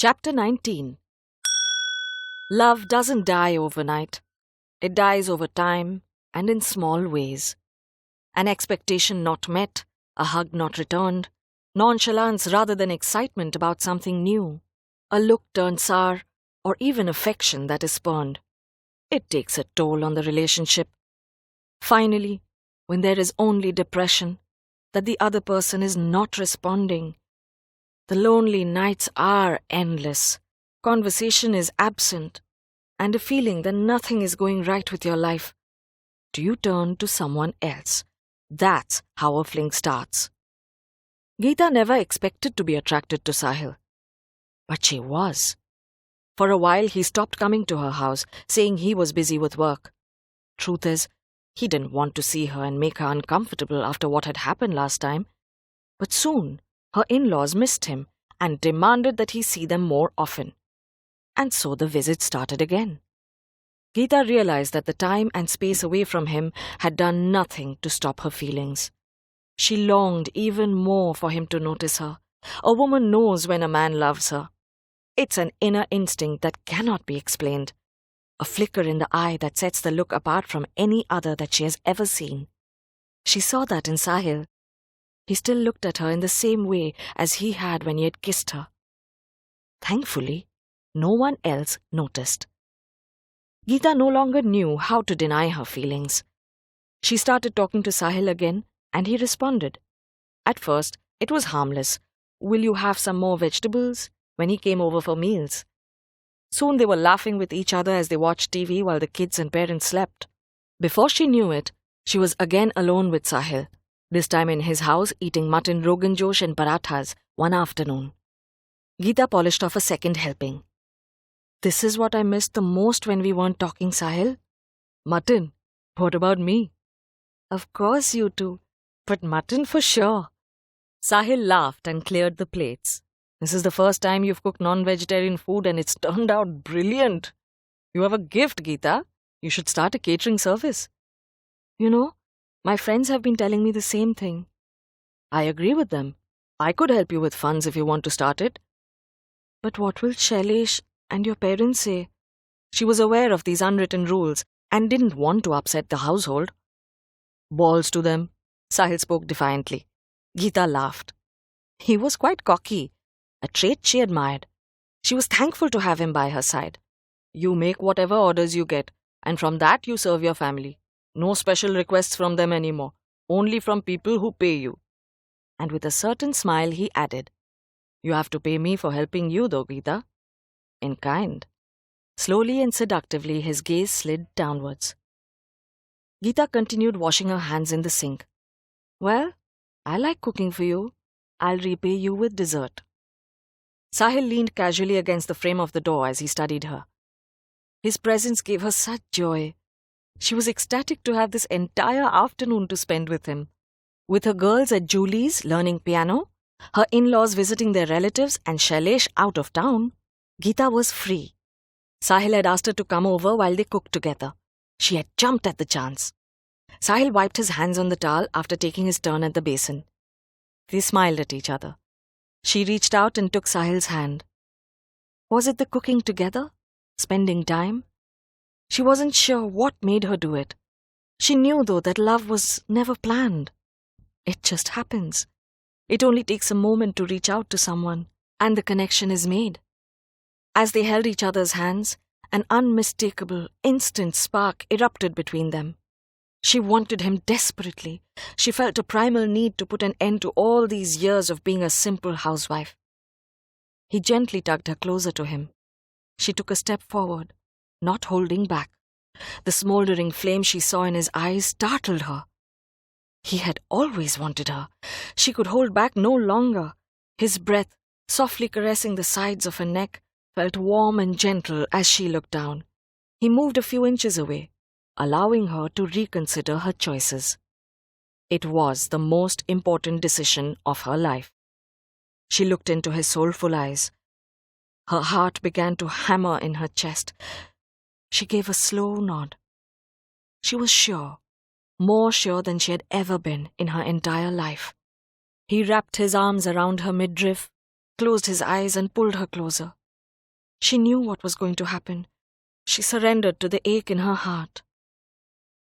Chapter 19. Love doesn't die overnight. It dies over time and in small ways. An expectation not met, a hug not returned, nonchalance rather than excitement about something new, a look turned sour, or even affection that is spurned. It takes a toll on the relationship. Finally, when there is only depression, that the other person is not responding, the lonely nights are endless, conversation is absent, and a feeling that nothing is going right with your life, do you turn to someone else? That's how a fling starts. Geeta never expected to be attracted to Sahil. But she was. For a while he stopped coming to her house, saying he was busy with work. Truth is, he didn't want to see her and make her uncomfortable after what had happened last time. But soon, her in-laws missed him and demanded that he see them more often. And so the visit started again. Geeta realized that the time and space away from him had done nothing to stop her feelings. She longed even more for him to notice her. A woman knows when a man loves her. It's an inner instinct that cannot be explained. A flicker in the eye that sets the look apart from any other that she has ever seen. She saw that in Sahil. He still looked at her in the same way as he had when he had kissed her. Thankfully, no one else noticed. Geeta no longer knew how to deny her feelings. She started talking to Sahil again, and he responded. At first, it was harmless. "Will you have some more vegetables?" when he came over for meals. Soon they were laughing with each other as they watched TV while the kids and parents slept. Before she knew it, she was again alone with Sahil, this time in his house eating mutton rogan josh and parathas one afternoon. Geeta polished off a second helping. "This is what I missed the most when we weren't talking, Sahil." "Mutton? What about me?" "Of course you too, but mutton for sure." Sahil laughed and cleared the plates. "This is the first time you've cooked non-vegetarian food and it's turned out brilliant. You have a gift, Geeta. You should start a catering service." "You know, my friends have been telling me the same thing." "I agree with them. I could help you with funds if you want to start it." "But what will Shailesh and your parents say?" She was aware of these unwritten rules and didn't want to upset the household. "Balls to them," Sahil spoke defiantly. Geeta laughed. He was quite cocky, a trait she admired. She was thankful to have him by her side. "You make whatever orders you get, and from that you serve your family. No special requests from them anymore, only from people who pay you." And with a certain smile he added, "You have to pay me for helping you though, Geeta. In kind." Slowly and seductively his gaze slid downwards. Geeta continued washing her hands in the sink. "Well, I like cooking for you. I'll repay you with dessert." Sahil leaned casually against the frame of the door as he studied her. His presence gave her such joy. She was ecstatic to have this entire afternoon to spend with him. With her girls at Julie's learning piano, her in-laws visiting their relatives and Shailesh out of town, Geeta was free. Sahil had asked her to come over while they cooked together. She had jumped at the chance. Sahil wiped his hands on the towel after taking his turn at the basin. They smiled at each other. She reached out and took Sahil's hand. Was it the cooking together? Spending time? She wasn't sure what made her do it. She knew, though, that love was never planned. It just happens. It only takes a moment to reach out to someone, and the connection is made. As they held each other's hands, an unmistakable, instant spark erupted between them. She wanted him desperately. She felt a primal need to put an end to all these years of being a simple housewife. He gently tugged her closer to him. She took a step forward, not holding back. The smoldering flame she saw in his eyes startled her. He had always wanted her. She could hold back no longer. His breath, softly caressing the sides of her neck, felt warm and gentle as she looked down. He moved a few inches away, allowing her to reconsider her choices. It was the most important decision of her life. She looked into his soulful eyes. Her heart began to hammer in her chest. She gave a slow nod. She was sure, more sure than she had ever been in her entire life. He wrapped his arms around her midriff, closed his eyes and pulled her closer. She knew what was going to happen. She surrendered to the ache in her heart.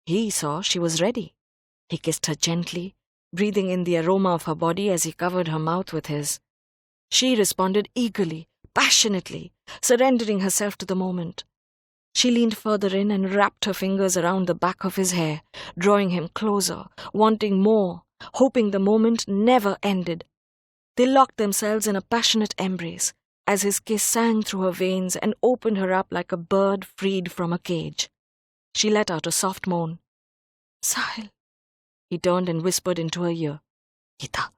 He saw she was ready. He kissed her gently, breathing in the aroma of her body as he covered her mouth with his. She responded eagerly, passionately, surrendering herself to the moment. She leaned further in and wrapped her fingers around the back of his hair, drawing him closer, wanting more, hoping the moment never ended. They locked themselves in a passionate embrace as his kiss sang through her veins and opened her up like a bird freed from a cage. She let out a soft moan. "Sahil." He turned and whispered into her ear. "Geeta,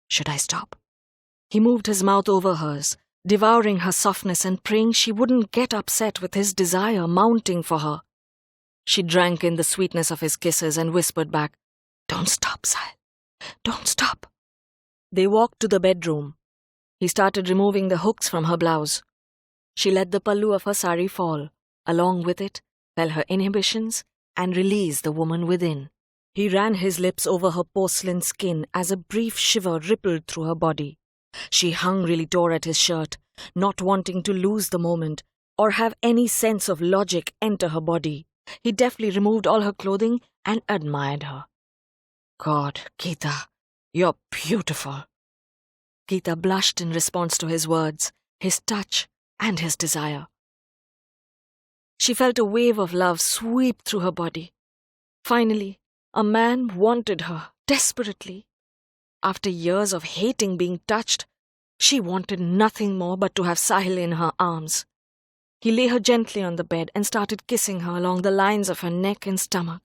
should I stop?" He moved his mouth over hers, devouring her softness and praying she wouldn't get upset with his desire mounting for her. She drank in the sweetness of his kisses and whispered back, "Don't stop, Sahil. Don't stop." They walked to the bedroom. He started removing the hooks from her blouse. She let the pallu of her sari fall. Along with it fell her inhibitions and released the woman within. He ran his lips over her porcelain skin as a brief shiver rippled through her body. She hungrily tore at his shirt, not wanting to lose the moment or have any sense of logic enter her body. He deftly removed all her clothing and admired her. "God, Geeta, you're beautiful." Geeta blushed in response to his words, his touch, and his desire. She felt a wave of love sweep through her body. Finally, a man wanted her desperately. After years of hating being touched, she wanted nothing more but to have Sahil in her arms. He lay her gently on the bed and started kissing her along the lines of her neck and stomach,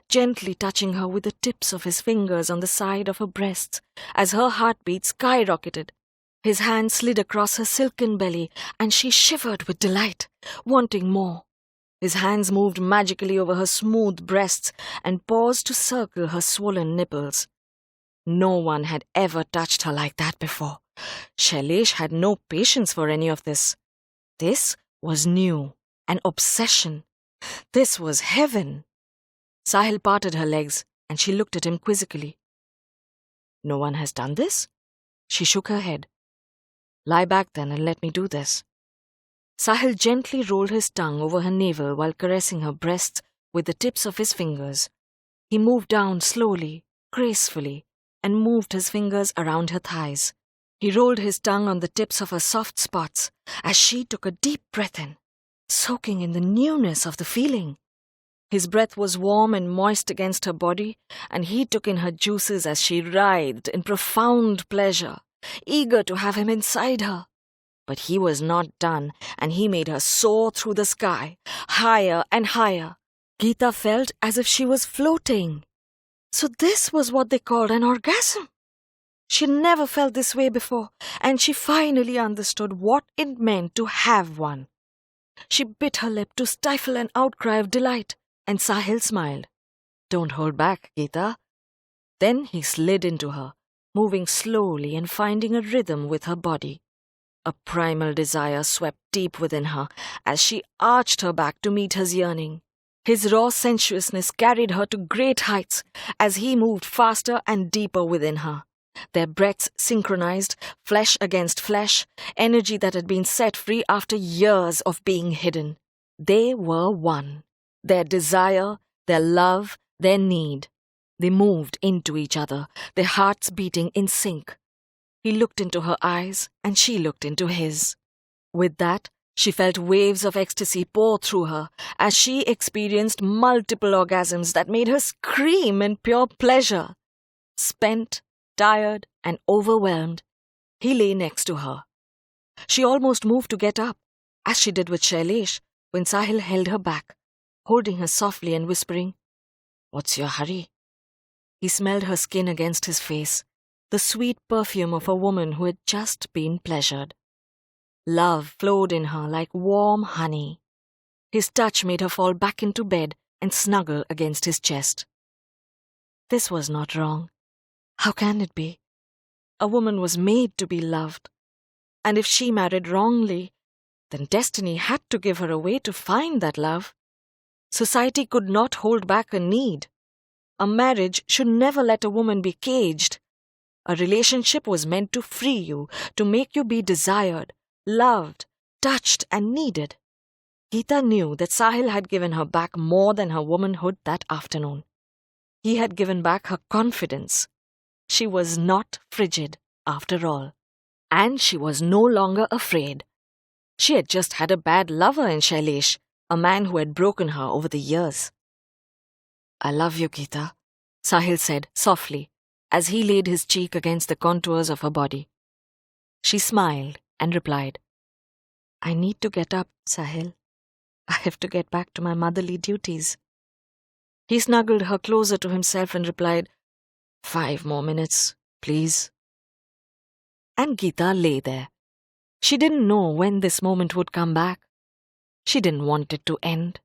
gently touching her with the tips of his fingers on the side of her breasts as her heartbeat skyrocketed. His hand slid across her silken belly and she shivered with delight, wanting more. His hands moved magically over her smooth breasts and paused to circle her swollen nipples. No one had ever touched her like that before. Shailesh had no patience for any of this. This was new, an obsession. This was heaven. Sahil parted her legs and she looked at him quizzically. "No one has done this?" She shook her head. "Lie back then and let me do this." Sahil gently rolled his tongue over her navel while caressing her breasts with the tips of his fingers. He moved down slowly, gracefully, and moved his fingers around her thighs. He rolled his tongue on the tips of her soft spots as she took a deep breath in, soaking in the newness of the feeling. His breath was warm and moist against her body, and he took in her juices as she writhed in profound pleasure, eager to have him inside her. But he was not done, and he made her soar through the sky, higher and higher. Geeta felt as if she was floating. So this was what they called an orgasm. She never felt this way before, and she finally understood what it meant to have one. She bit her lip to stifle an outcry of delight, and Sahil smiled. "Don't hold back, Geeta." Then he slid into her, moving slowly and finding a rhythm with her body. A primal desire swept deep within her as she arched her back to meet his yearning. His raw sensuousness carried her to great heights as he moved faster and deeper within her. Their breaths synchronized, flesh against flesh, energy that had been set free after years of being hidden. They were one. Their desire, their love, their need. They moved into each other, their hearts beating in sync. He looked into her eyes, and she looked into his. With that, she felt waves of ecstasy pour through her as she experienced multiple orgasms that made her scream in pure pleasure. Spent, tired, and overwhelmed, he lay next to her. She almost moved to get up, as she did with Shailesh, when Sahil held her back, holding her softly and whispering, "What's your hurry?" He smelled her skin against his face, the sweet perfume of a woman who had just been pleasured. Love flowed in her like warm honey. His touch made her fall back into bed and snuggle against his chest. This was not wrong. How can it be? A woman was made to be loved. And if she married wrongly, then destiny had to give her a way to find that love. Society could not hold back a need. A marriage should never let a woman be caged. A relationship was meant to free you, to make you be desired, loved, touched and needed. Geeta knew that Sahil had given her back more than her womanhood that afternoon. He had given back her confidence. She was not frigid, after all. And she was no longer afraid. She had just had a bad lover in Shailesh, a man who had broken her over the years. "I love you, Geeta," Sahil said softly, as he laid his cheek against the contours of her body. She smiled and replied, "I need to get up, Sahil. I have to get back to my motherly duties." He snuggled her closer to himself and replied, 5 more minutes, please." And Geeta lay there. She didn't know when this moment would come back. She didn't want it to end.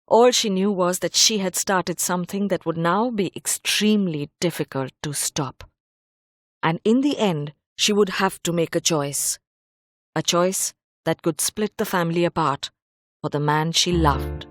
All she knew was that she had started something that would now be extremely difficult to stop. And in the end, she would have to make a choice. A choice that could split the family apart for the man she loved.